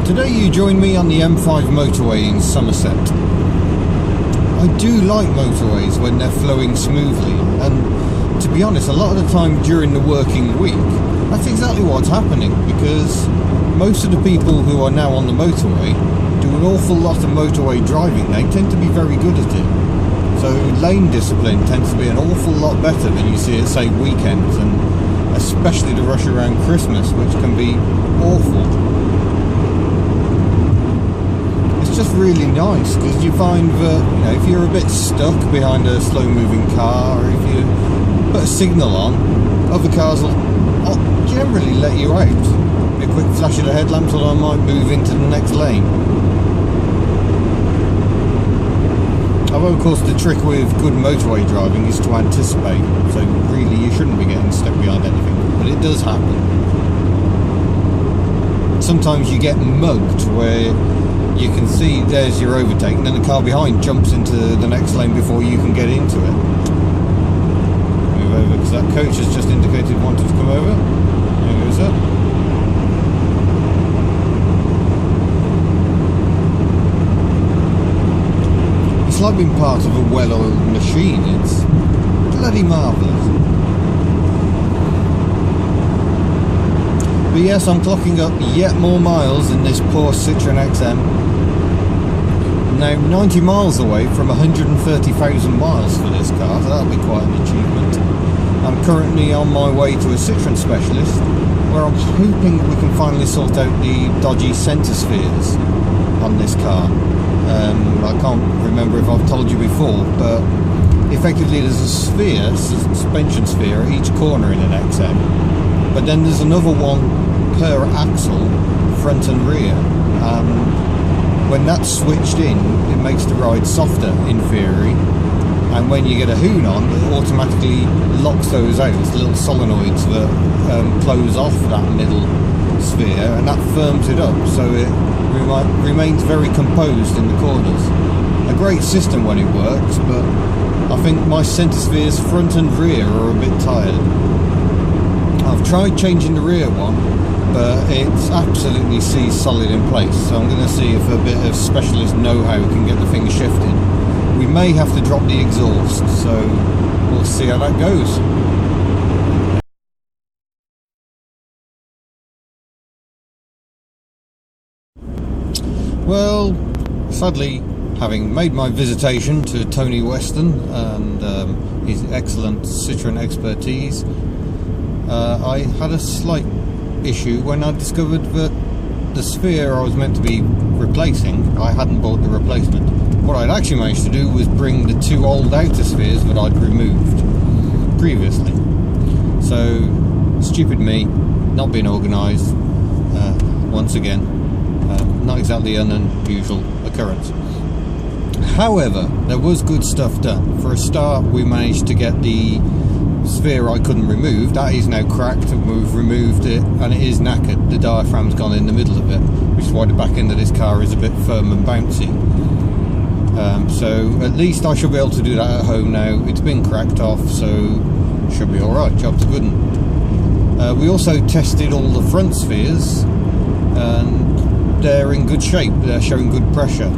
Today you join me on the M5 motorway in Somerset. I do like motorways when they're flowing smoothly, and to be honest, a lot of the time during the working week, that's exactly what's happening, because most of the people who are now on the motorway do an awful lot of motorway driving. They tend to be very good at it. So lane discipline tends to be an awful lot better than you see at, say, weekends, and especially the rush around Christmas, which can be awful. It's just really nice, because you find that, you know, if you're a bit stuck behind a slow moving car, or if you put a signal on, other cars will generally let you out. A quick flash of the headlamps, or I might move into the next lane. Although, of course, the trick with good motorway driving is to anticipate, so really you shouldn't be getting stuck behind anything, but it does happen. Sometimes you get mugged where you can see there's your overtake, and then the car behind jumps into the next lane before you can get into it. Move over, because that coach has just indicated wanted to come over. There goes that. It's like being part of a well-oiled machine. It's bloody marvellous. But yes, I'm clocking up yet more miles in this poor Citroen XM. I'm now 90 miles away from 130,000 miles for this car, so that'll be quite an achievement. I'm currently on my way to a Citroen specialist, where I'm hoping we can finally sort out the dodgy centre spheres on this car. I can't remember if I've told you before, but effectively there's a sphere, a suspension sphere, at each corner in an XM, but then there's another one per axle, front and rear, and when that's switched in, it makes the ride softer in theory, and when you get a hoon on, it automatically locks those out. It's little solenoids that close off that middle sphere, and that firms it up so it remains very composed in the corners. A great system when it works, but I think my centre spheres front and rear are a bit tired. I've tried changing the rear one, but it's absolutely seized solid in place, so I'm going to see if a bit of specialist know-how can get the thing shifted. We may have to drop the exhaust, so we'll see how that goes. Well, sadly, having made my visitation to Tony Weston and his excellent Citroen expertise, I had a slight issue when I discovered that the sphere I was meant to be replacing, I hadn't bought the replacement. What I'd actually managed to do was bring the two old outer spheres that I'd removed previously. So, stupid me, not being organised, once again. Not exactly an unusual occurrence. However, there was good stuff done. For a start, we managed to get the sphere I couldn't remove. That is now cracked, and we've removed it, and it is knackered. The diaphragm's gone in the middle of it, which is why the back end of this car is a bit firm and bouncy. So at least I should be able to do that at home now. It's been cracked off, so should be alright. Job's a good one. We also tested all the front spheres, and they're in good shape. They're showing good pressure,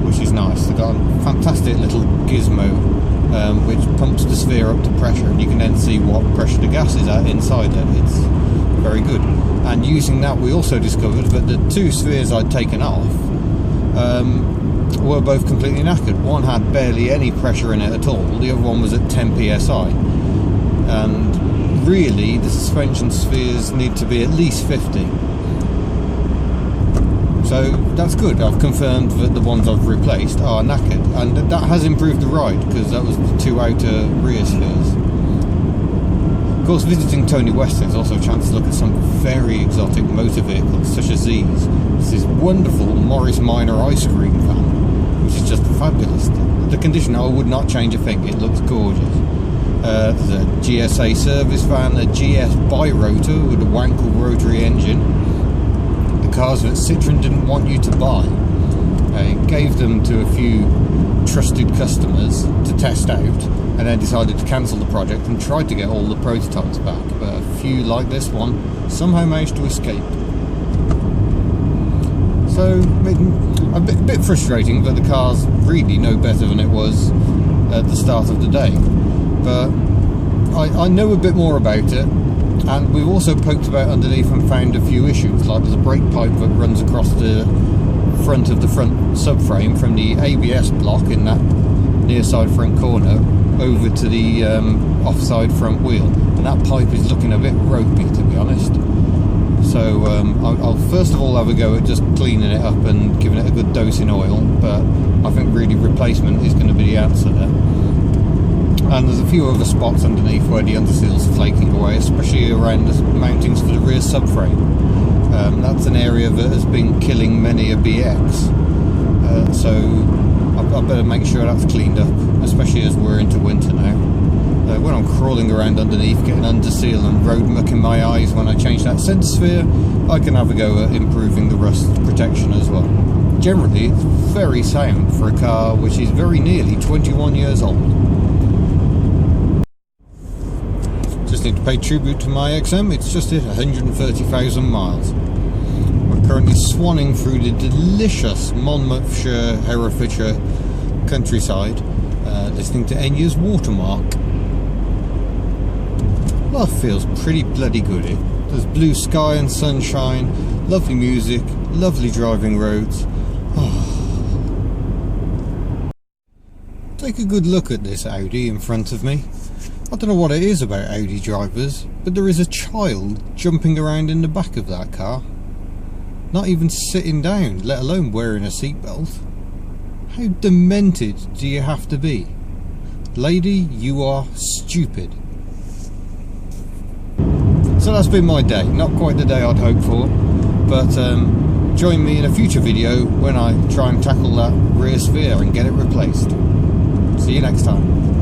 which is nice. They've got a fantastic little gizmo which pumps the sphere up to pressure, and you can then see what pressure the gas is at inside it. It's very good. And using that, we also discovered that the two spheres I'd taken off were both completely knackered. One had barely any pressure in it at all, the other one was at 10 psi, and really the suspension spheres need to be at least 50. So that's good. I've confirmed that the ones I've replaced are knackered, and that has improved the ride, because that was the two outer rear spheres. Of course, visiting Tony Weston is also a chance to look at some very exotic motor vehicles, such as these. This is wonderful Morris Minor ice cream van, which is just fabulous. The condition, I would not change a thing. It looks gorgeous. There's a GSA service van, a GS Birotor with a Wankel rotary engine. Cars that Citroen didn't want you to buy. Gave them to a few trusted customers to test out, and then decided to cancel the project and tried to get all the prototypes back, but a few like this one somehow managed to escape. So a bit frustrating that the car's really no better than it was at the start of the day. But I know a bit more about it, and we've also poked about underneath and found a few issues, like there's a brake pipe that runs across the front of the front subframe from the ABS block in that near side front corner over to the offside front wheel, and that pipe is looking a bit ropey, to be honest. So I'll first of all have a go at just cleaning it up and giving it a good dose in oil, but I think really replacement is going to be the answer there. And there's a few other spots underneath where the underseal's flaking away, especially around the mountings for the rear subframe. That's an area that has been killing many a BX, so I better make sure that's cleaned up, especially as we're into winter now. When I'm crawling around underneath, getting underseal and road muck in my eyes when I change that centre sphere, I can have a go at improving the rust protection as well. Generally, it's very sound for a car which is very nearly 21 years old. Just need to pay tribute to my XM, it's just hit 130,000 miles. We're currently swanning through the delicious Monmouthshire, Herefordshire countryside, listening to Enya's Watermark. Life feels pretty bloody good here. There's blue sky and sunshine, lovely music, lovely driving roads. Take a good look at this Audi in front of me. I don't know what it is about Audi drivers, but there is a child jumping around in the back of that car. Not even sitting down, let alone wearing a seatbelt. How demented do you have to be? Lady, you are stupid. So that's been my day. Not quite the day I'd hoped for, but join me in a future video when I try and tackle that rear sphere and get it replaced. See you next time.